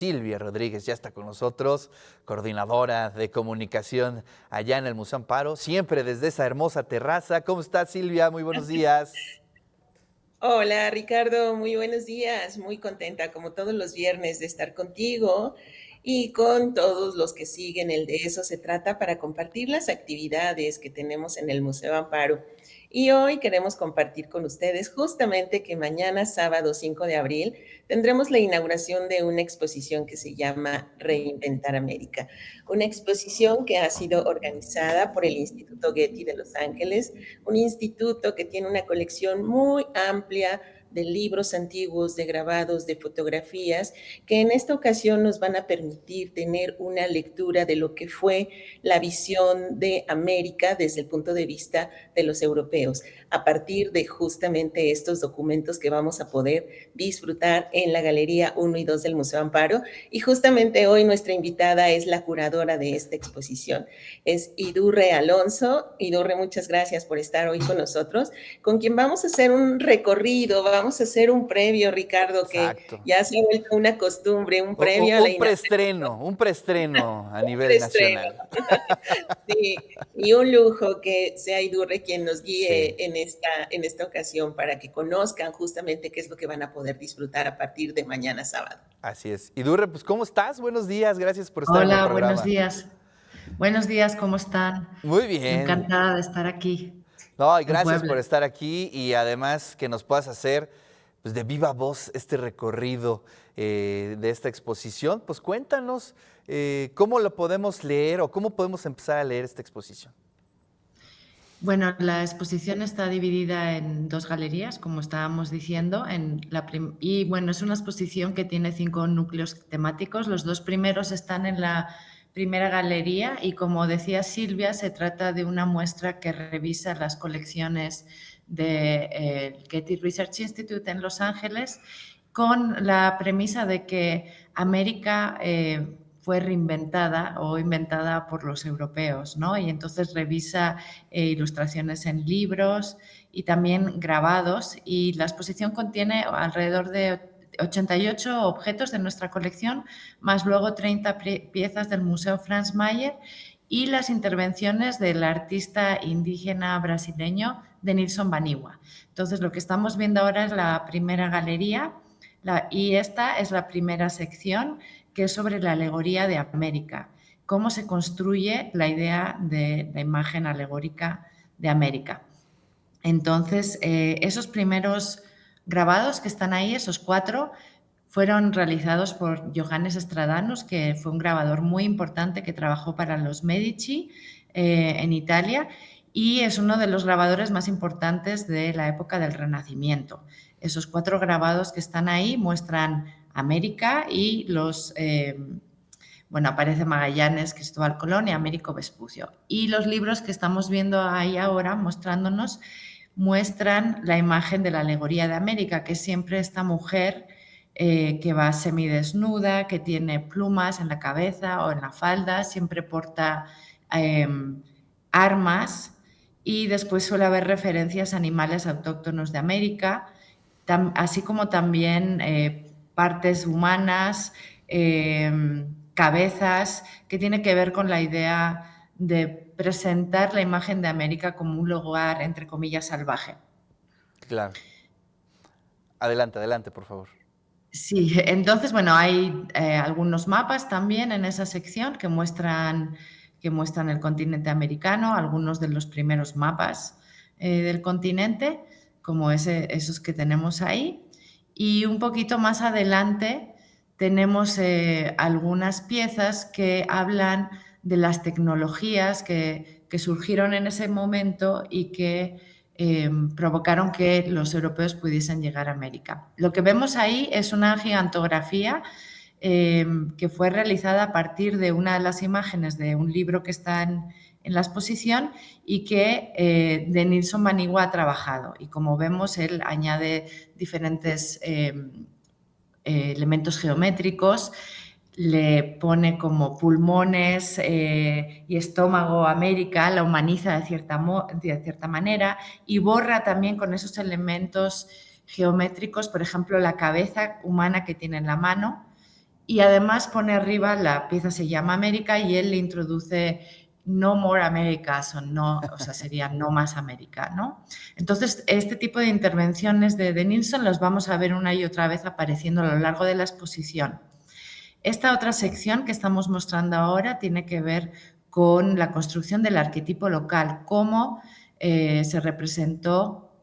Silvia Rodríguez ya está con nosotros, coordinadora de comunicación allá en el Museo Amparo, siempre desde esa hermosa terraza. ¿Cómo estás, Silvia? Muy buenos días. Hola Ricardo, muy buenos días. Muy contenta como todos los viernes de estar contigo y con todos los que siguen el de eso se trata para compartir las actividades que tenemos en el Museo Amparo. Y hoy queremos compartir con ustedes justamente que mañana, sábado 5 de abril, tendremos la inauguración de una exposición que se llama Reinventar América. Una exposición que ha sido organizada por el Instituto Getty de Los Ángeles, un instituto que tiene una colección muy amplia de libros antiguos, de grabados, de fotografías, que en esta ocasión nos van a permitir tener una lectura de lo que fue la visión de América desde el punto de vista de los europeos, a partir de justamente estos documentos que vamos a poder disfrutar en la Galería 1 y 2 del Museo Amparo. Y justamente hoy nuestra invitada es la curadora de esta exposición, es Idurre Alonso. Idurre, muchas gracias por estar hoy con nosotros, con quien vamos a hacer un recorrido, vamos a hacer un previo, Ricardo, que Exacto. ya se ha vuelto una costumbre, un previo a la inauguración. Un preestreno a Un nivel preestreno. nacional. Sí, y un lujo que sea Idurre quien nos guíe Sí, en esta ocasión para que conozcan justamente qué es lo que van a poder disfrutar a partir de mañana sábado. así es. Idurre, pues ¿cómo estás? Buenos días, gracias por estar en el Hola, buenos programa. días. Buenos días, ¿cómo están? Muy bien. Encantada de estar aquí No, y en gracias Puebla. por estar aquí y además que nos puedas hacer pues, de viva voz este recorrido de esta exposición. Pues cuéntanos cómo lo podemos leer o cómo podemos empezar a leer esta exposición. Bueno, la exposición está dividida en dos galerías, como estábamos diciendo, y bueno, es una exposición que tiene 5 núcleos temáticos. Los 2 primeros están en la primera galería y, como decía Silvia, se trata de una muestra que revisa las colecciones del Getty Research Institute en Los Ángeles, con la premisa de que América fue reinventada o inventada por los europeos, ¿no? Y entonces revisa ilustraciones en libros y también grabados, y la exposición contiene alrededor de 88 objetos de nuestra colección, más luego 30 piezas del Museo Franz Mayer y las intervenciones del artista indígena brasileño Denilson Baniwa. Entonces, lo que estamos viendo ahora es la primera galería, y esta es la primera sección, que es sobre la alegoría de América, cómo se construye la idea de la imagen alegórica de América. Entonces, esos primeros grabados que están ahí, esos 4, fueron realizados por Johannes Stradamus, que fue un grabador muy importante que trabajó para los Medici en Italia, y es uno de los grabadores más importantes de la época del Renacimiento. Esos 4 grabados que están ahí muestran América y aparece Magallanes, Cristóbal Colón y Américo Vespucio. Y los libros que estamos viendo ahí ahora mostrándonos muestran la imagen de la alegoría de América, que es siempre esta mujer que va semidesnuda, que tiene plumas en la cabeza o en la falda, siempre porta armas, y después suele haber referencias a animales autóctonos de América, así como también partes humanas, cabezas, que tiene que ver con la idea de presentar la imagen de América como un lugar, entre comillas, salvaje. Claro. Adelante, adelante, por favor. Sí, entonces, bueno, hay algunos mapas también en esa sección que muestran el continente americano, algunos de los primeros mapas del continente, como esos que tenemos ahí. Y un poquito más adelante tenemos algunas piezas que hablan de las tecnologías que surgieron en ese momento y que provocaron que los europeos pudiesen llegar a América. Lo que vemos ahí es una gigantografía que fue realizada a partir de una de las imágenes de un libro que está en la exposición y que Denilson Baniwa ha trabajado. Y como vemos, él añade diferentes elementos geométricos, le pone como pulmones y estómago a América, la humaniza de cierta manera, y borra también con esos elementos geométricos, por ejemplo, la cabeza humana que tiene en la mano, y además pone arriba, la pieza se llama América y él le introduce No More America, o sea, sería No Más América, ¿no? Entonces, este tipo de intervenciones de Nilsson los vamos a ver una y otra vez apareciendo a lo largo de la exposición. Esta otra sección que estamos mostrando ahora tiene que ver con la construcción del arquetipo local, cómo se representó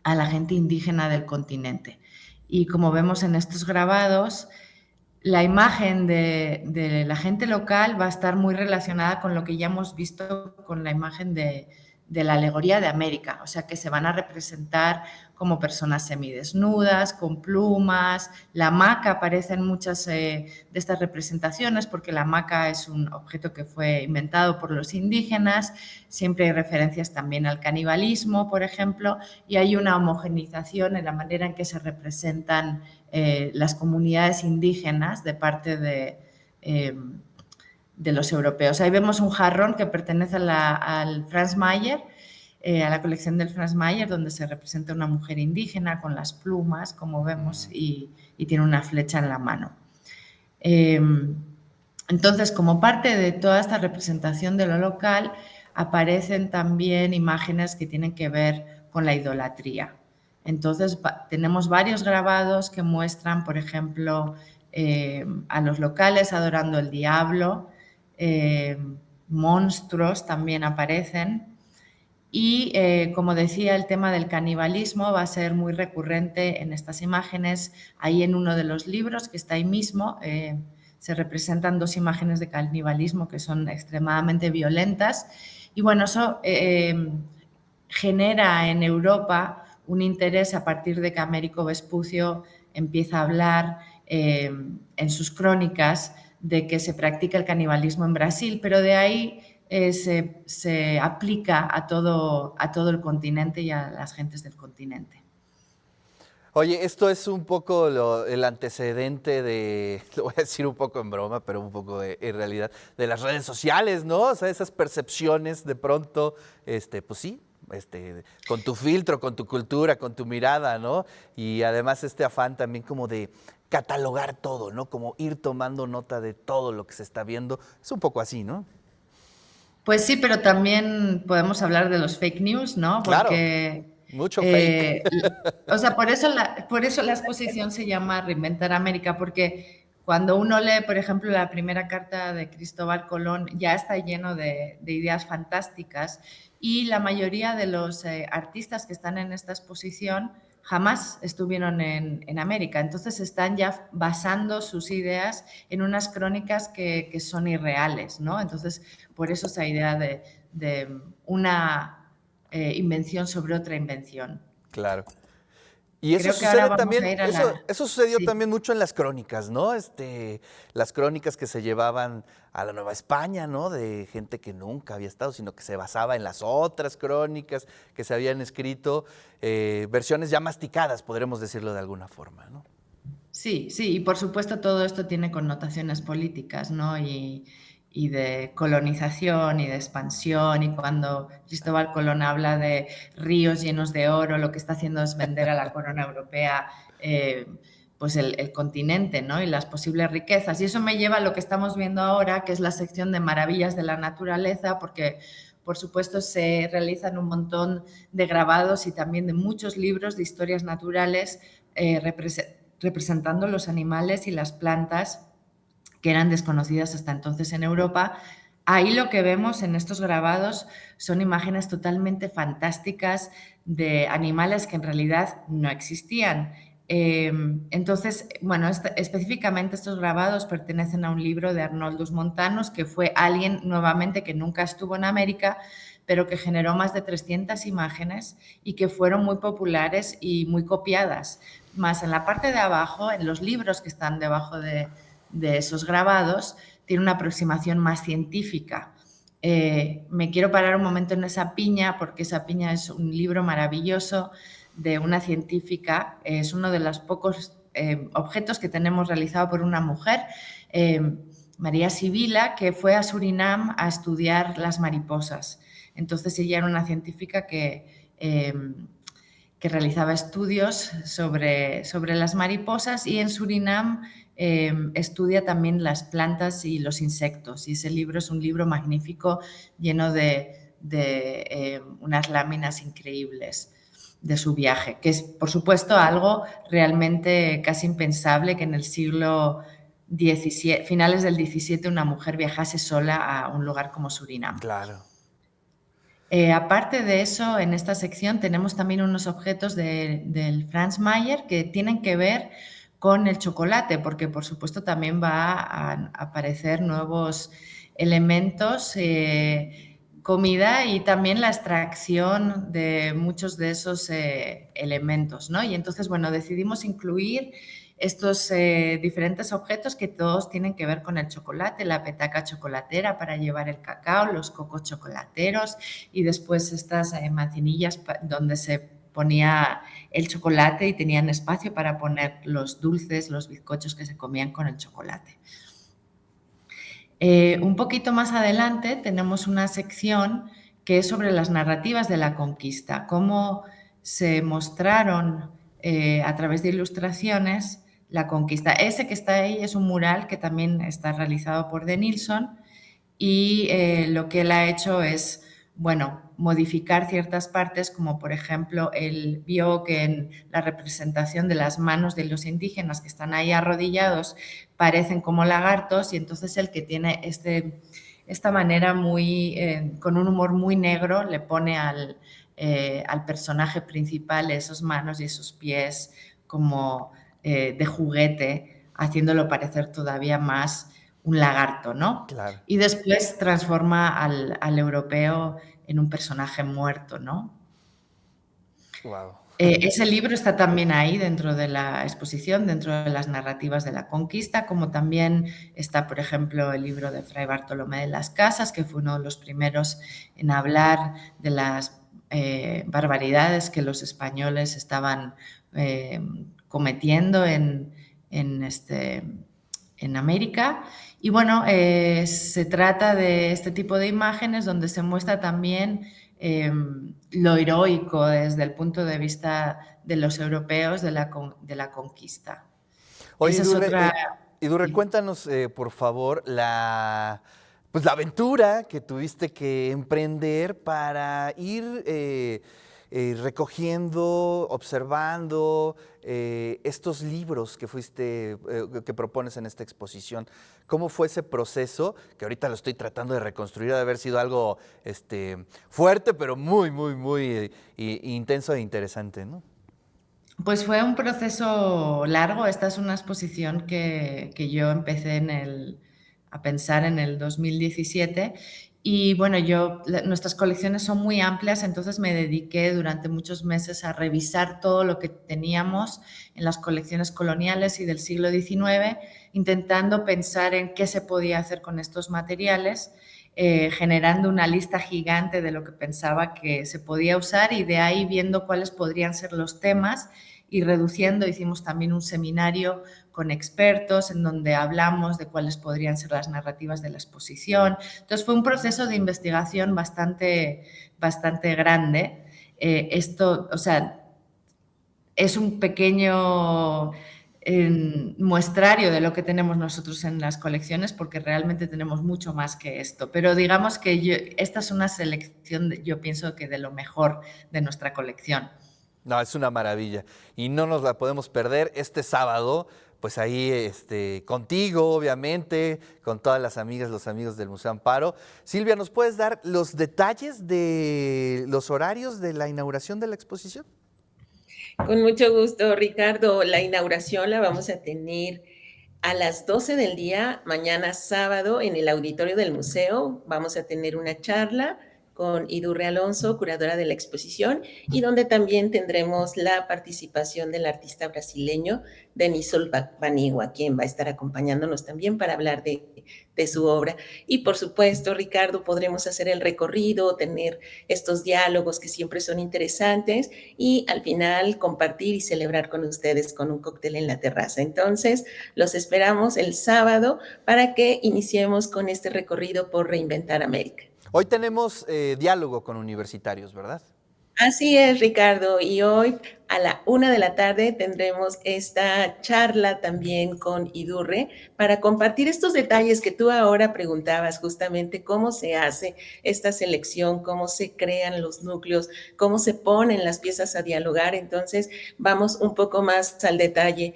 a la gente indígena del continente. Y como vemos en estos grabados, la imagen de la gente local va a estar muy relacionada con lo que ya hemos visto con la imagen de la alegoría de América, o sea que se van a representar como personas semidesnudas, con plumas. La hamaca aparece en muchas de estas representaciones porque la hamaca es un objeto que fue inventado por los indígenas. Siempre hay referencias también al canibalismo, por ejemplo, y hay una homogeneización en la manera en que se representan las comunidades indígenas de parte de los europeos. Ahí vemos un jarrón que pertenece al Franz Mayer, a la colección del Franz Mayer, donde se representa una mujer indígena con las plumas, como vemos, y tiene una flecha en la mano. Entonces, como parte de toda esta representación de lo local, aparecen también imágenes que tienen que ver con la idolatría. Entonces, tenemos varios grabados que muestran, por ejemplo, a los locales adorando al diablo, monstruos también aparecen. Y, como decía, el tema del canibalismo va a ser muy recurrente en estas imágenes. Ahí en uno de los libros, que está ahí mismo, se representan 2 imágenes de canibalismo que son extremadamente violentas. Y bueno, eso genera en Europa un interés a partir de que Américo Vespucio empieza a hablar en sus crónicas de que se practica el canibalismo en Brasil, pero de ahí se aplica a todo el continente y a las gentes del continente. Oye, esto es un poco el antecedente de, lo voy a decir un poco en broma, pero un poco en realidad, de las redes sociales, ¿no? O sea, esas percepciones de pronto, pues sí, con tu filtro, con tu cultura, con tu mirada, ¿no? Y además este afán también como de catalogar todo, ¿no? Como ir tomando nota de todo lo que se está viendo. Es un poco así, ¿no? Pues sí, pero también podemos hablar de los fake news, ¿no? Claro, Porque, mucho fake. o sea, por eso la exposición se llama Reinventar América, porque cuando uno lee, por ejemplo, la primera carta de Cristóbal Colón, ya está lleno de ideas fantásticas y la mayoría de los artistas que están en esta exposición jamás estuvieron en América. Entonces están ya basando sus ideas en unas crónicas que son irreales, ¿no? Entonces, por eso esa idea de una invención sobre otra invención. Claro. Y eso Creo que ahora sucede vamos a también, ir a eso sucedió Sí. también mucho en las crónicas, ¿no? Las crónicas que se llevaban a la Nueva España, ¿no? De gente que nunca había estado, sino que se basaba en las otras crónicas que se habían escrito, versiones ya masticadas, podremos decirlo de alguna forma, ¿no? Sí, sí, y por supuesto todo esto tiene connotaciones políticas, ¿no? Y de colonización y de expansión, y cuando Cristóbal Colón habla de ríos llenos de oro, lo que está haciendo es vender a la corona europea pues el continente, ¿no? Y las posibles riquezas. Y eso me lleva a lo que estamos viendo ahora, que es la sección de maravillas de la naturaleza, porque por supuesto se realizan un montón de grabados y también de muchos libros de historias naturales representando los animales y las plantas que eran desconocidas hasta entonces en Europa. Ahí lo que vemos en estos grabados son imágenes totalmente fantásticas de animales que en realidad no existían. Entonces, bueno, específicamente estos grabados pertenecen a un libro de Arnoldus Montanus, que fue alguien nuevamente que nunca estuvo en América, pero que generó más de 300 imágenes y que fueron muy populares y muy copiadas. Más en la parte de abajo, en los libros que están debajo de esos grabados, tiene una aproximación más científica. Me quiero parar un momento en esa piña, porque esa piña es un libro maravilloso de una científica, es uno de los pocos objetos que tenemos realizado por una mujer, María Sibila, que fue a Surinam a estudiar las mariposas. Entonces ella era una científica que realizaba estudios sobre las mariposas, y en Surinam estudia también las plantas y los insectos. Y ese libro es un libro magnífico, lleno de unas láminas increíbles de su viaje, que es, por supuesto, algo realmente casi impensable que en el siglo XVII, finales del XVII, una mujer viajase sola a un lugar como Surinam. Claro. Aparte de eso, en esta sección tenemos también unos objetos del Franz Mayer que tienen que ver con el chocolate, porque por supuesto también va a aparecer nuevos elementos, comida y también la extracción de muchos de esos elementos, ¿no? Y entonces, bueno, decidimos incluir estos diferentes objetos que todos tienen que ver con el chocolate, la petaca chocolatera para llevar el cacao, los cocos chocolateros y después estas mancinillas donde se ponía el chocolate y tenían espacio para poner los dulces, los bizcochos que se comían con el chocolate. Un poquito más adelante tenemos una sección que es sobre las narrativas de la conquista, cómo se mostraron a través de ilustraciones la conquista. Ese que está ahí es un mural que también está realizado por De Nilsson y lo que él ha hecho es, bueno, modificar ciertas partes, como por ejemplo, él vio que en la representación de las manos de los indígenas que están ahí arrodillados parecen como lagartos y entonces el que tiene esta manera muy, con un humor muy negro, le pone al personaje principal esos manos y esos pies como de juguete, haciéndolo parecer todavía más un lagarto, ¿no? Claro. Y después transforma al europeo en un personaje muerto, ¿no? Wow. Ese libro está también ahí dentro de la exposición, dentro de las narrativas de la conquista, como también está, por ejemplo, el libro de Fray Bartolomé de las Casas, que fue uno de los primeros en hablar de las barbaridades que los españoles estaban cometiendo en América. Y bueno, se trata de este tipo de imágenes donde se muestra también lo heroico desde el punto de vista de los europeos de la conquista. Oye, Esa es otra... Idurre, Sí. cuéntanos, por favor, pues, la aventura que tuviste que emprender para ir recogiendo, observando estos libros que propones en esta exposición. ¿Cómo fue ese proceso? Que ahorita lo estoy tratando de reconstruir, de haber sido algo fuerte, pero muy, muy, muy intenso e interesante, ¿no? Pues fue un proceso largo. Esta es una exposición que yo empecé a pensar en el 2017 y bueno, nuestras colecciones son muy amplias, entonces me dediqué durante muchos meses a revisar todo lo que teníamos en las colecciones coloniales y del siglo XIX, intentando pensar en qué se podía hacer con estos materiales, generando una lista gigante de lo que pensaba que se podía usar y de ahí viendo cuáles podrían ser los temas y reduciendo. Hicimos también un seminario con expertos en donde hablamos de cuáles podrían ser las narrativas de la exposición. Entonces fue un proceso de investigación bastante grande. O sea, es un pequeño muestrario de lo que tenemos nosotros en las colecciones porque realmente tenemos mucho más que esto. Pero digamos que esta es una selección, yo pienso que de lo mejor de nuestra colección. No, es una maravilla y no nos la podemos perder este sábado, pues ahí contigo, obviamente, con todas las amigas, los amigos del Museo Amparo. Silvia, ¿nos puedes dar los detalles de los horarios de la inauguración de la exposición? Con mucho gusto, Ricardo. La inauguración la vamos a tener a las 12 del día, mañana sábado, en el auditorio del museo. Vamos a tener una charla con Idurre Alonso, curadora de la exposición, y donde también tendremos la participación del artista brasileño Denisol Banigua, quien va a estar acompañándonos también para hablar de su obra. Y por supuesto, Ricardo, podremos hacer el recorrido, tener estos diálogos que siempre son interesantes y al final compartir y celebrar con ustedes con un cóctel en la terraza. Entonces, los esperamos el sábado para que iniciemos con este recorrido por Reinventar América. Hoy tenemos diálogo con universitarios, ¿verdad? Así es, Ricardo, y hoy a la 1 de la tarde tendremos esta charla también con Idurre para compartir estos detalles que tú ahora preguntabas, justamente cómo se hace esta selección, cómo se crean los núcleos, cómo se ponen las piezas a dialogar. Entonces, vamos un poco más al detalle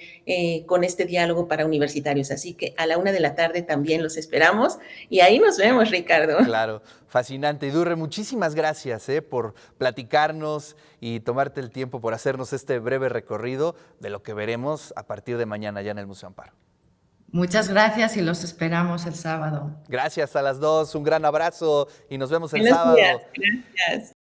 con este diálogo para universitarios. Así que a la 1 de la tarde también los esperamos y ahí nos vemos, Ricardo. Claro, fascinante. Idurre, muchísimas gracias por platicarnos y tomarte el tiempo por hacernos este breve recorrido de lo que veremos a partir de mañana ya en el Museo Amparo. Muchas gracias y los esperamos el sábado. Gracias a las dos, un gran abrazo y nos vemos el Buenos días, sábado. gracias.